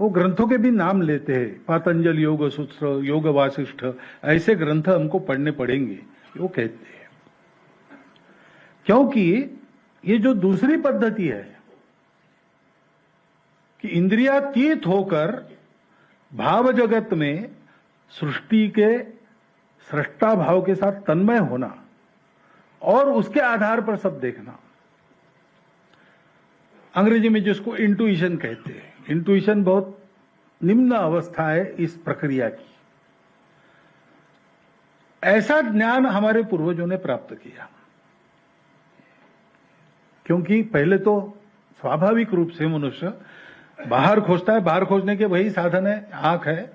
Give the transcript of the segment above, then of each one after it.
वो ग्रंथों के भी नाम लेते हैं, पातंजल योग सूत्र, योग वासिष्ठ, ऐसे ग्रंथ हमको पढ़ने पड़ेंगे, वो कहते हैं। क्योंकि ये जो दूसरी पद्धति है कि इंद्रियातीत होकर भाव जगत में सृष्टि के सृष्टा भाव के साथ तन्मय होना और उसके आधार पर सब देखना, अंग्रेजी में जिसको इंट्यूशन कहते हैं। इंट्यूशन बहुत निम्न अवस्था है इस प्रक्रिया की। ऐसा ज्ञान हमारे पूर्वजों ने प्राप्त किया, क्योंकि पहले तो स्वाभाविक रूप से मनुष्य बाहर खोजता है, बाहर खोजने के वही साधन है, आंख है,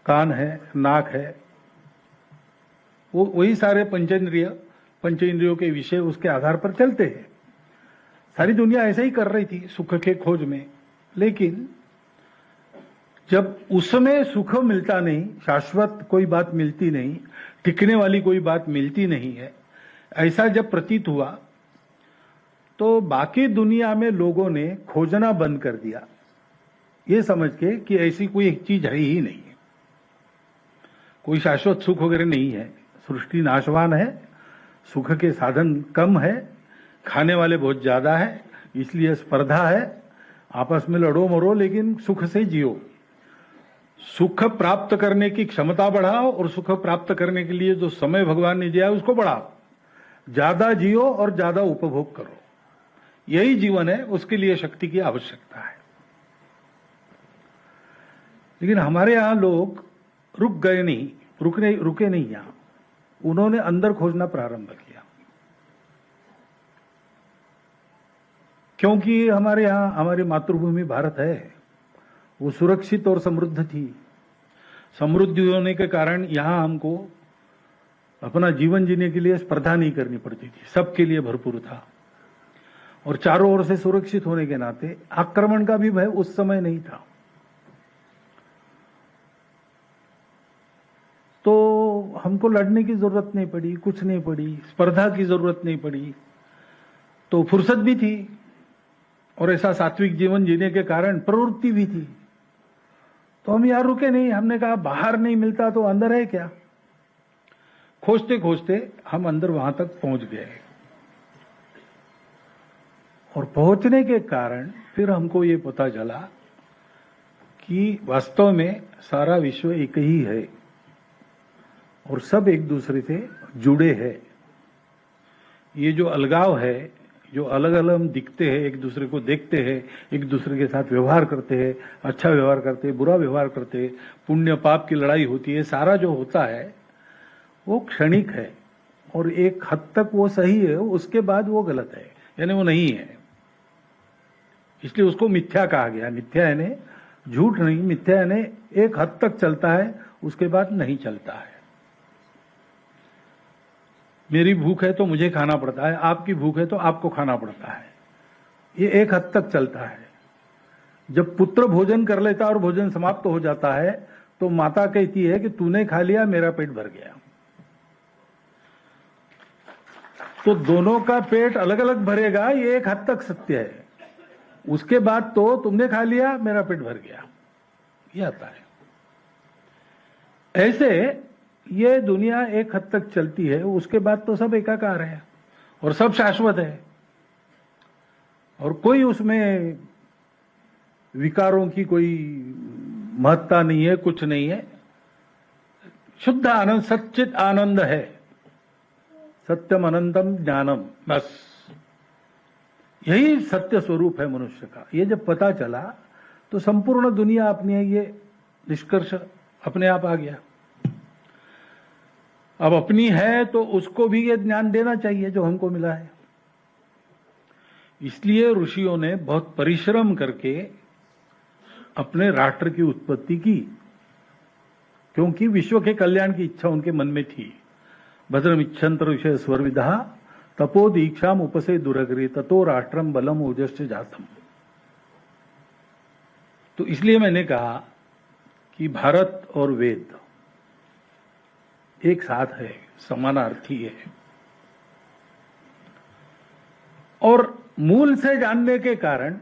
कान है, नाक है, वो वही सारे पंचेंद्रियों के विषय उसके आधार पर चलते हैं। सारी दुनिया ऐसे ही कर रही थी सुख के खोज में, लेकिन जब उसमें सुख मिलता नहीं, शाश्वत कोई बात मिलती नहीं, टिकने वाली कोई बात मिलती नहीं है, ऐसा जब प्रतीत हुआ तो बाकी दुनिया में लोगों ने खोजना बंद कर दिया, ये समझ के कि ऐसी कोई एक चीज है ही नहीं, कोई शाश्वत सुख वगैरह नहीं है, सृष्टि नाशवान है, सुख के साधन कम है, खाने वाले बहुत ज्यादा है, इसलिए स्पर्धा है, आपस में लड़ो मरो लेकिन सुख से जियो, सुख प्राप्त करने की क्षमता बढ़ाओ और सुख प्राप्त करने के लिए जो समय भगवान ने दिया है उसको बढ़ाओ, ज्यादा जियो और ज्यादा उपभोग करो, यही जीवन है, उसके लिए शक्ति की आवश्यकता है। लेकिन हमारे यहां लोग रुक गए नहीं, रुके नहीं यहां, उन्होंने अंदर खोजना प्रारंभ किया, क्योंकि हमारे यहां हमारी मातृभूमि भारत है, वो सुरक्षित और समृद्ध थी। समृद्ध होने के कारण यहां हमको अपना जीवन जीने के लिए स्पर्धा नहीं करनी पड़ती थी, सबके लिए भरपूर था, और चारों ओर से सुरक्षित होने के नाते आक्रमण का भी भय उस समय नहीं था। तो हमको लड़ने की जरूरत नहीं पड़ी, कुछ नहीं पड़ी, स्पर्धा की जरूरत नहीं पड़ी, तो फुर्सत भी थी और ऐसा सात्विक जीवन जीने के कारण प्रवृत्ति भी थी। तो हम यार रुके नहीं, हमने कहा बाहर नहीं मिलता तो अंदर है क्या। खोजते खोजते हम अंदर वहां तक पहुंच गए, और पहुंचने के कारण फिर हमको ये पता चला कि वास्तव में सारा विश्व एक ही है और सब एक दूसरे से जुड़े हैं। ये जो अलगाव है, जो अलग अलग हम दिखते हैं, एक दूसरे को देखते हैं, एक दूसरे के साथ व्यवहार करते हैं, अच्छा व्यवहार करते हैं, बुरा व्यवहार करते हैं, पुण्य पाप की लड़ाई होती है, सारा जो होता है वो क्षणिक है और एक हद तक वो सही है, उसके बाद वो गलत है, यानी वो नहीं है, इसलिए उसको मिथ्या कहा गया। मिथ्या यानी झूठ नहीं, मिथ्या यानी एक हद तक चलता है, उसके बाद नहीं चलता है। मेरी भूख है तो मुझे खाना पड़ता है, आपकी भूख है तो आपको खाना पड़ता है, ये एक हद तक चलता है। जब पुत्र भोजन कर लेता और भोजन समाप्त हो जाता है तो माता कहती है कि तूने खा लिया, मेरा पेट भर गया। तो दोनों का पेट अलग अलग भरेगा, ये एक हद तक सत्य है, उसके बाद तो तुमने खा लिया, मेरा पेट भर गया, ये आता है। ऐसे ये दुनिया एक हद तक चलती है, उसके बाद तो सब एकाकार है और सब शाश्वत है, और कोई उसमें विकारों की कोई महत्ता नहीं है, कुछ नहीं है, शुद्ध आनंद, सच्चित आनंद है, सत्यम अनंतम ज्ञानम, बस यही सत्य स्वरूप है मनुष्य का। ये जब पता चला तो संपूर्ण दुनिया अपनी है, ये निष्कर्ष अपने आप आ गया। अब अपनी है तो उसको भी ये ज्ञान देना चाहिए जो हमको मिला है। इसलिए ऋषियों ने बहुत परिश्रम करके अपने राष्ट्र की उत्पत्ति की, क्योंकि विश्व के कल्याण की इच्छा उनके मन में थी। भद्रम इच्छन्त ऋषय स्वर्विदा तपो दीक्षाम उपसे दुरग्रे ततो राष्ट्रम बलम ओजश्च जातम। तो इसलिए मैंने कहा कि भारत और वेद एक साथ है, समानार्थी है, और मूल से जानने के कारण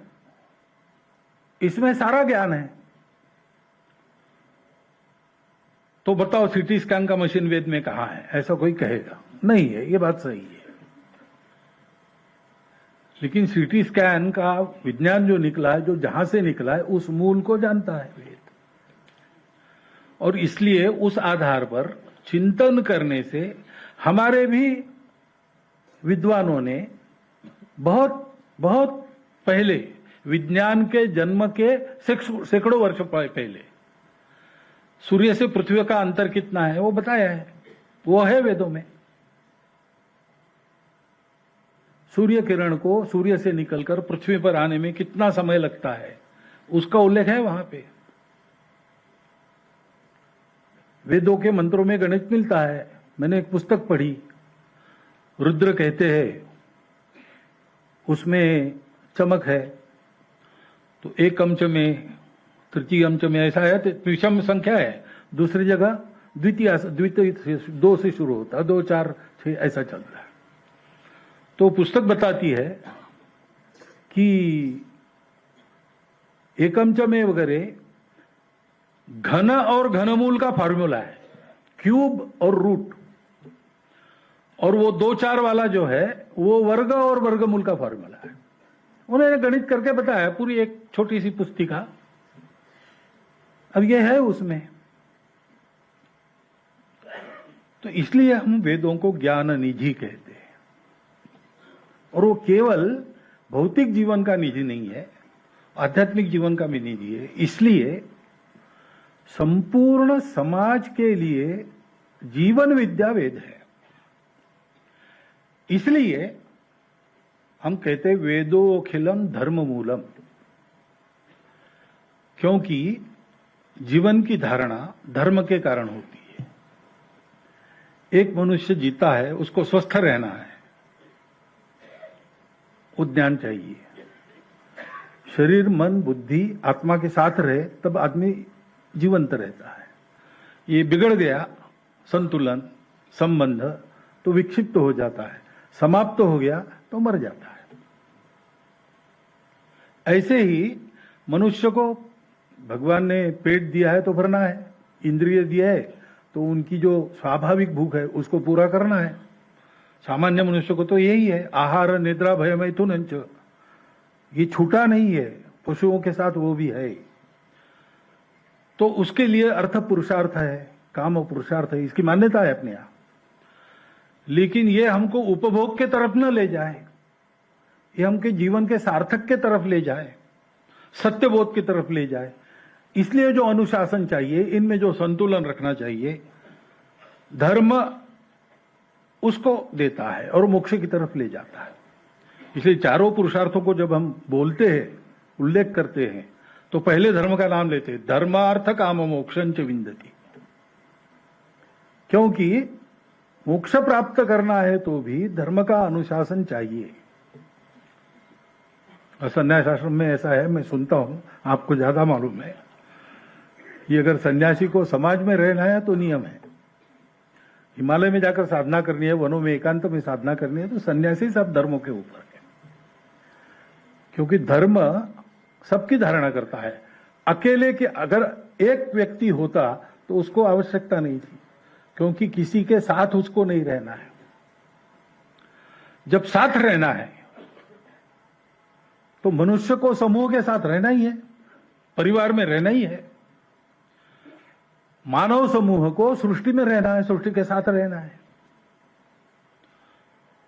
इसमें सारा ज्ञान है। तो बताओ सीटी स्कैन का मशीन वेद में कहां है? ऐसा कोई कहेगा नहीं है, ये बात सही है। लेकिन सीटी स्कैन का विज्ञान जो निकला है, जो जहां से निकला है, उस मूल को जानता है वेद, और इसलिए उस आधार पर चिंतन करने से हमारे भी विद्वानों ने बहुत बहुत पहले, विज्ञान के जन्म के सैकड़ों वर्ष पहले, सूर्य से पृथ्वी का अंतर कितना है वो बताया है। वो है वेदों में। सूर्य किरण को सूर्य से निकलकर पृथ्वी पर आने में कितना समय लगता है, उसका उल्लेख है वहां पे। वेदों के मंत्रों में गणित मिलता है। मैंने एक पुस्तक पढ़ी, रुद्र कहते हैं, उसमें चमक है, तो एक अंश में, तृतीय अंश में ऐसा है, तो त्रिशम संख्या है। दूसरी जगह द्वितीय से 2 से शुरू होता है, 2, 4, 6 ऐसा चल रहा है। तो पुस्तक बताती है कि एकम में वगैरह घन और घनमूल का फॉर्मूला है, क्यूब और रूट, और वो 2, 4 वाला जो है वो वर्ग और वर्गमूल का फॉर्मूला है। उन्होंने गणित करके बताया, पूरी एक छोटी सी पुस्तिका। अब ये है उसमें। तो इसलिए हम वेदों को ज्ञान निधि कहते हैं, और वो केवल भौतिक जीवन का निधि नहीं है, आध्यात्मिक जीवन का भी निधि है। इसलिए संपूर्ण समाज के लिए जीवन विद्या वेद है। इसलिए हम कहते हैं वेदोखिलम धर्म मूलम, क्योंकि जीवन की धारणा धर्म के कारण होती है। एक मनुष्य जीता है, उसको स्वस्थ रहना है, उद्यान चाहिए। शरीर, मन, बुद्धि, आत्मा के साथ रहे तब आदमी जीवंत रहता है। ये बिगड़ गया संतुलन, संबंध, तो विक्षिप्त हो जाता है, समाप्त हो गया तो मर जाता है। ऐसे ही मनुष्य को भगवान ने पेट दिया है तो भरना है, इंद्रिय दिया है तो उनकी जो स्वाभाविक भूख है उसको पूरा करना है। सामान्य मनुष्य को तो यही है, आहार निद्रा भय मैथुन, ये छूटा नहीं है, पशुओं के साथ वो भी है। तो उसके लिए अर्थ पुरुषार्थ है, काम पुरुषार्थ है, इसकी मान्यता है अपने यहां। लेकिन ये हमको उपभोग के तरफ न ले जाए, ये हमके जीवन के सार्थक के तरफ ले जाए, सत्यबोध की तरफ ले जाए। इसलिए जो अनुशासन चाहिए, इनमें जो संतुलन रखना चाहिए, धर्म उसको देता है और मोक्ष की तरफ ले जाता है। इसलिए चारों पुरुषार्थों को जब हम बोलते हैं, उल्लेख करते हैं, तो पहले धर्म का नाम लेते हैं, धर्मार्थ काम मोक्षं च विन्दति। क्योंकि मोक्ष प्राप्त करना है तो भी धर्म का अनुशासन चाहिए। संन्यास आश्रम में ऐसा है, मैं सुनता हूं, आपको ज्यादा मालूम है, ये अगर सन्यासी को समाज में रहना है तो नियम है। हिमालय में जाकर साधना करनी है, वनों में एकांत में साधना करनी है, तो सन्यासी सब धर्मों के ऊपर है। क्योंकि धर्म सबकी धारणा करता है। अकेले के अगर एक व्यक्ति होता तो उसको आवश्यकता नहीं थी, क्योंकि किसी के साथ उसको नहीं रहना है। जब साथ रहना है तो मनुष्य को समूह के साथ रहना ही है, परिवार में रहना ही है। मानव समूह को सृष्टि में रहना है, सृष्टि के साथ रहना है।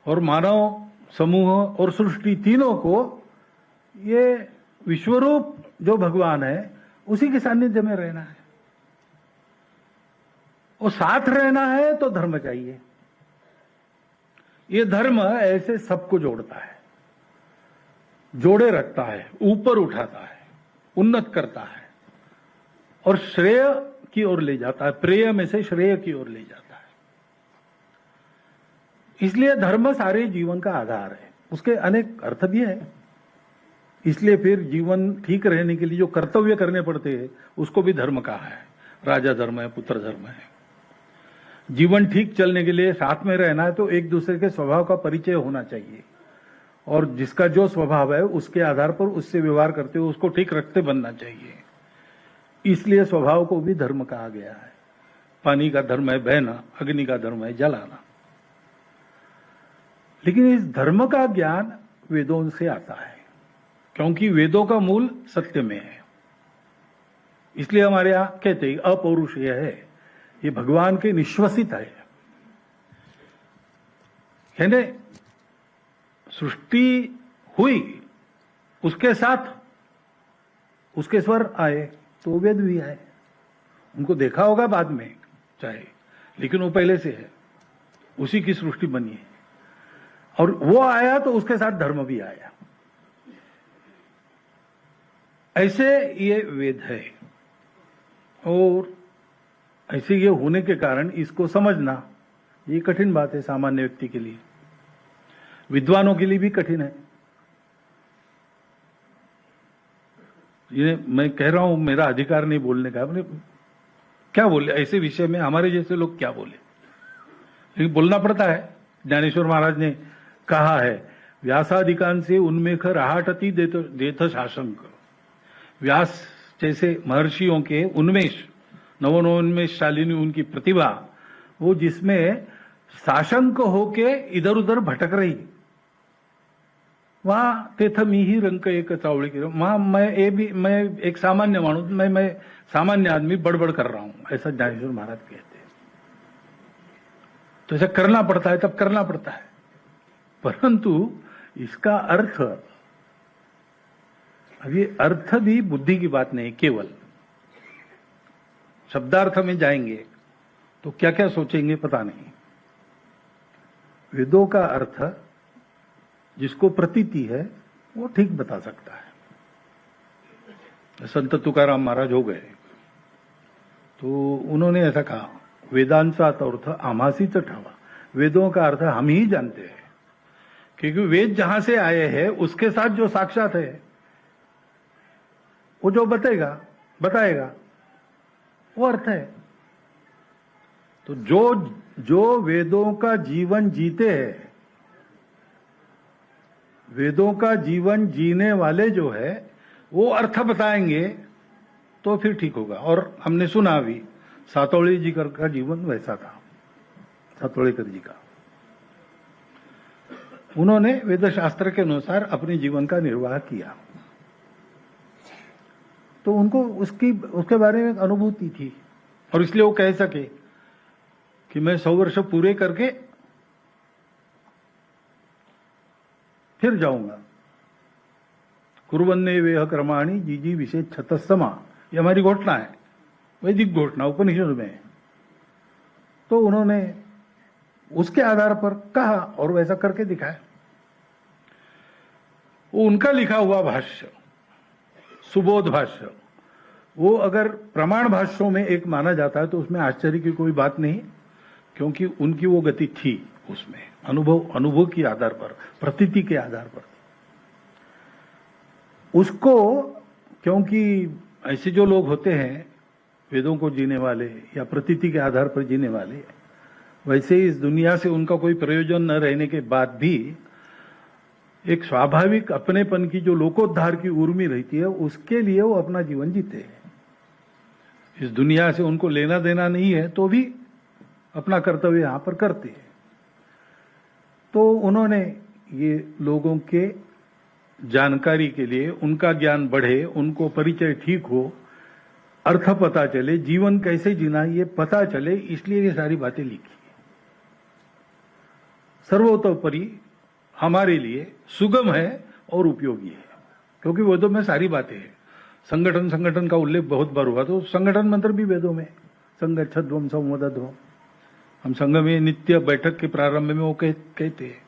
और मानव समूह और सृष्टि तीनों को ये विश्वरूप जो भगवान है उसी के सानिध्य में रहना है। और साथ रहना है तो धर्म चाहिए। ये धर्म ऐसे सबको जोड़ता है, जोड़े रखता है, ऊपर उठाता है, उन्नत करता है और श्रेय की ओर ले जाता है, प्रेय में से श्रेय की ओर ले जाता है। इसलिए धर्म सारे जीवन का आधार है। उसके अनेक अर्थ भी है। इसलिए फिर जीवन ठीक रहने के लिए जो कर्तव्य करने पड़ते हैं उसको भी धर्म कहा है। राजा धर्म है, पुत्र धर्म है। जीवन ठीक चलने के लिए साथ में रहना है तो एक दूसरे के स्वभाव का परिचय होना चाहिए। और जिसका जो स्वभाव है उसके आधार पर उससे व्यवहार करते हुए उसको ठीक रखते बनना चाहिए। इसलिए स्वभाव को भी धर्म कहा गया है। पानी का धर्म है बहना, अग्नि का धर्म है जलाना। लेकिन इस धर्म का ज्ञान वेदों से आता है, क्योंकि वेदों का मूल सत्य में है। इसलिए हमारे यहां कहते हैं अपौरुषेय है, ये भगवान के निश्वसित है। यानी सृष्टि हुई, उसके साथ उसके स्वर आए तो वेद भी आए। उनको देखा होगा बाद में चाहे, लेकिन वो पहले से है, उसी की सृष्टि बनी है। और वो आया तो उसके साथ धर्म भी आया। ऐसे ये वेद है, और ऐसे ये होने के कारण इसको समझना ये कठिन बात है सामान्य व्यक्ति के लिए, विद्वानों के लिए भी कठिन है। ये मैं कह रहा हूं, मेरा अधिकार नहीं बोलने का। अपने क्या बोले ऐसे विषय में, हमारे जैसे लोग क्या बोले, लेकिन बोलना पड़ता है। ज्ञानेश्वर महाराज ने कहा है, व्यासाधिकान से उन्मेख रहाटति देथ शासंक। व्यास जैसे महर्षियों के उन्मेष, नवोन्मेष शालिनी उनकी प्रतिभा, वो जिसमें साशंक होके इधर उधर भटक रही, वहां तेथ मी ही रंक एक चावड़ी की, वहां मैं एक सामान्य मानूस, मैं सामान्य आदमी बड़बड़ कर रहा हूं, ऐसा ज्ञानेश्वर महाराज कहते हैं। तो ऐसा करना पड़ता है, तब करना पड़ता है। परंतु इसका अर्थ, अब ये अर्थ भी बुद्धि की बात नहीं, केवल शब्दार्थ में जाएंगे तो क्या क्या सोचेंगे पता नहीं। वेदों का अर्थ जिसको प्रतीति है वो ठीक बता सकता है। संत तुकाराम महाराज हो गए तो उन्होंने ऐसा कहा, वेदांचा अर्थ आमासीच ठावा। वेदों का अर्थ हम ही जानते हैं, क्योंकि वेद जहां से आए हैं उसके साथ जो साक्षात है वो जो बताएगा वो अर्थ है। तो जो वेदों का जीवन जीते हैं, वेदों का जीवन जीने वाले जो है वो अर्थ बताएंगे तो फिर ठीक होगा। और हमने सुना भी, सातोली जी का जीवन वैसा था, सातोलेकर जी का। उन्होंने वेद शास्त्र के अनुसार अपने जीवन का निर्वाह किया, तो उनको उसके बारे में अनुभूति थी, और इसलिए वो कह सके कि मैं 100 वर्ष पूरे करके फिर जाऊंगा। कुर्वन्ने वेह कर्माणि जीजी विशेष छतसमा, ये हमारी घोषणा है, वैदिक घोषणा उपनिषद में। तो उन्होंने उसके आधार पर कहा और वैसा करके दिखाया। वो उनका लिखा हुआ भाष्य, सुबोध भाष्य, वो अगर प्रमाण भाष्यों में एक माना जाता है तो उसमें आश्चर्य की कोई बात नहीं, क्योंकि उनकी वो गति थी उसमें, अनुभव के आधार पर, प्रतीति के आधार पर उसको। क्योंकि ऐसे जो लोग होते हैं वेदों को जीने वाले या प्रतीति के आधार पर जीने वाले, वैसे इस दुनिया से उनका कोई प्रयोजन न रहने के बाद भी एक स्वाभाविक अपनेपन की जो लोकोद्धार की उर्मी रहती है, उसके लिए वो अपना जीवन जीते हैं। इस दुनिया से उनको लेना देना नहीं है तो भी अपना कर्तव्य यहां पर करते हैं। तो उन्होंने ये लोगों के जानकारी के लिए, उनका ज्ञान बढ़े, उनको परिचय ठीक हो, अर्थ पता चले, जीवन कैसे जीना ये पता चले, इसलिए ये सारी बातें लिखी। सर्वोतोपरि हमारे लिए सुगम है और उपयोगी है, क्योंकि वेदों में सारी बातें हैं। संगठन का उल्लेख बहुत बार हुआ, तो संगठन मंत्र भी वेदों में, संगच्छध्वम संवदध्वम। हम संघ में नित्य बैठक के प्रारंभ में वो कहते हैं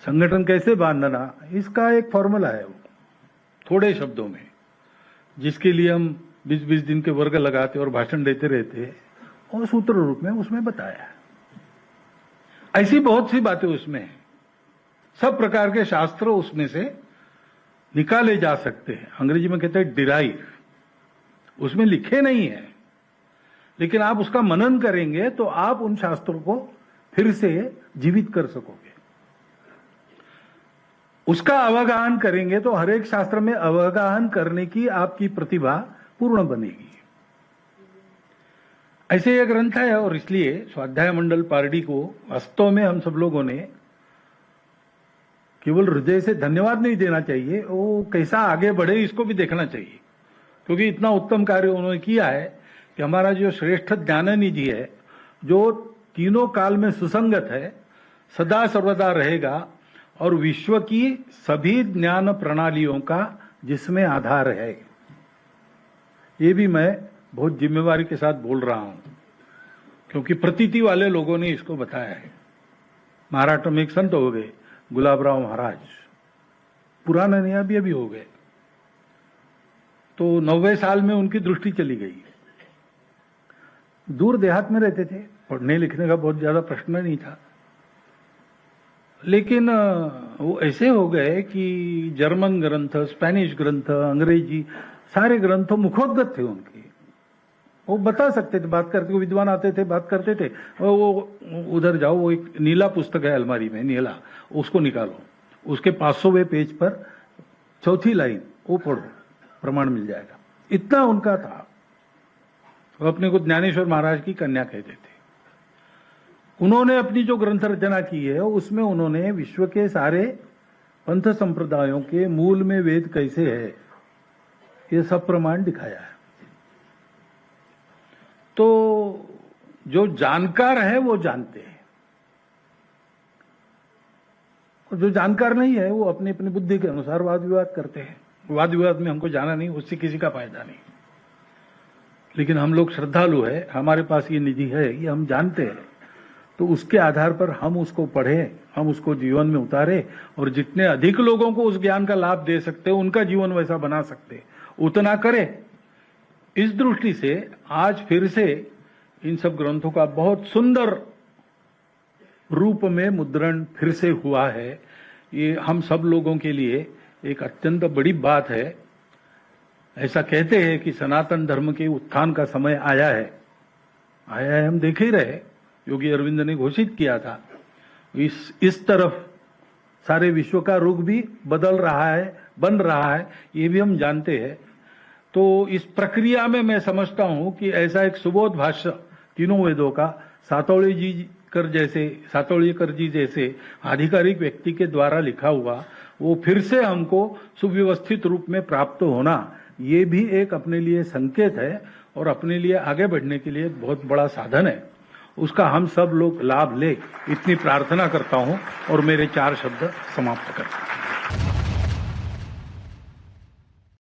संगठन कैसे बांधना, इसका एक फॉर्मूला है वो, थोड़े शब्दों में, जिसके लिए हम 20-20 दिन के वर्ग लगाते और भाषण देते रहते, और सूत्र रूप में उसमें बताया है। ऐसी बहुत सी बातें उसमें हैं, सब प्रकार के शास्त्र उसमें से निकाले जा सकते हैं। अंग्रेजी में कहते हैं डिराइव, उसमें लिखे नहीं है, लेकिन आप उसका मनन करेंगे तो आप उन शास्त्रों को फिर से जीवित कर सकोगे। उसका अवगाहन करेंगे तो हर एक शास्त्र में अवगाहन करने की आपकी प्रतिभा पूर्ण बनेगी। ऐसे यह ग्रंथ है और इसलिए स्वाध्याय मंडल पारडी को वास्तव में हम सब लोगों ने केवल हृदय से धन्यवाद नहीं देना चाहिए, वो कैसा आगे बढ़े इसको भी देखना चाहिए, क्योंकि इतना उत्तम कार्य उन्होंने किया है कि हमारा जो श्रेष्ठ ज्ञाननिधि है, जो तीनों काल में सुसंगत है, सदा सर्वदा रहेगा और विश्व की सभी ज्ञान प्रणालियों का जिसमें आधार है। ये भी मैं बहुत जिम्मेवारी के साथ बोल रहा हूं, क्योंकि प्रतीति वाले लोगों ने इसको बताया है। महाराष्ट्र में एक संत हो गए गुलाबराव महाराज, पुराना नहीं अभी हो गए, तो 90 साल में उनकी दृष्टि चली गई। दूर देहात में रहते थे, पढ़ने लिखने का बहुत ज्यादा प्रश्न नहीं था, लेकिन वो ऐसे हो गए कि जर्मन ग्रंथ, स्पेनिश ग्रंथ, अंग्रेजी सारे ग्रंथ मुखोद्गत थे उनके। वो बता सकते थे, बात करते, विद्वान आते थे, बात करते थे। वो उधर जाओ, वो एक नीला पुस्तक है अलमारी में, नीला, उसको निकालो, उसके 500वें पेज पर चौथी लाइन वो पढ़ो, प्रमाण मिल जाएगा। इतना उनका था। वो अपने को ज्ञानेश्वर महाराज की कन्या कहते थे। उन्होंने अपनी जो ग्रंथ रचना की है उसमें उन्होंने विश्व के सारे पंथ संप्रदायों के मूल में वेद कैसे है ये सब प्रमाण दिखाया है। तो जो जानकार है वो जानते हैं, जो जानकार नहीं है वो अपनी अपनी बुद्धि के अनुसार वाद विवाद करते हैं। वाद विवाद में हमको जाना नहीं, उससे किसी का फायदा नहीं। लेकिन हम लोग श्रद्धालु है, हमारे पास ये निधि है, ये हम जानते हैं, तो उसके आधार पर हम उसको पढ़ें, हम उसको जीवन में उतारें और जितने अधिक लोगों को उस ज्ञान का लाभ दे सकते हैं, उनका जीवन वैसा बना सकते हैं, उतना करें। इस दृष्टि से आज फिर से इन सब ग्रंथों का बहुत सुंदर रूप में मुद्रण फिर से हुआ है। ये हम सब लोगों के लिए एक अत्यंत बड़ी बात है। ऐसा कहते हैं कि सनातन धर्म के उत्थान का समय आया है, हम देख ही रहे। योगी अरविंद ने घोषित किया था। इस तरफ सारे विश्व का रुख भी बदल रहा है, बन रहा है, ये भी हम जानते हैं। तो इस प्रक्रिया में मैं समझता हूं कि ऐसा एक सुबोध भाष्य तीनों वेदों का सातोळीकर जी जैसे आधिकारिक व्यक्ति के द्वारा लिखा हुआ, वो फिर से हमको सुव्यवस्थित रूप में प्राप्त होना, ये भी एक अपने लिए संकेत है और अपने लिए आगे बढ़ने के लिए बहुत बड़ा साधन है। उसका हम सब लोग लाभ ले, इतनी प्रार्थना करता हूं और मेरे 4 शब्द समाप्त करता हूं।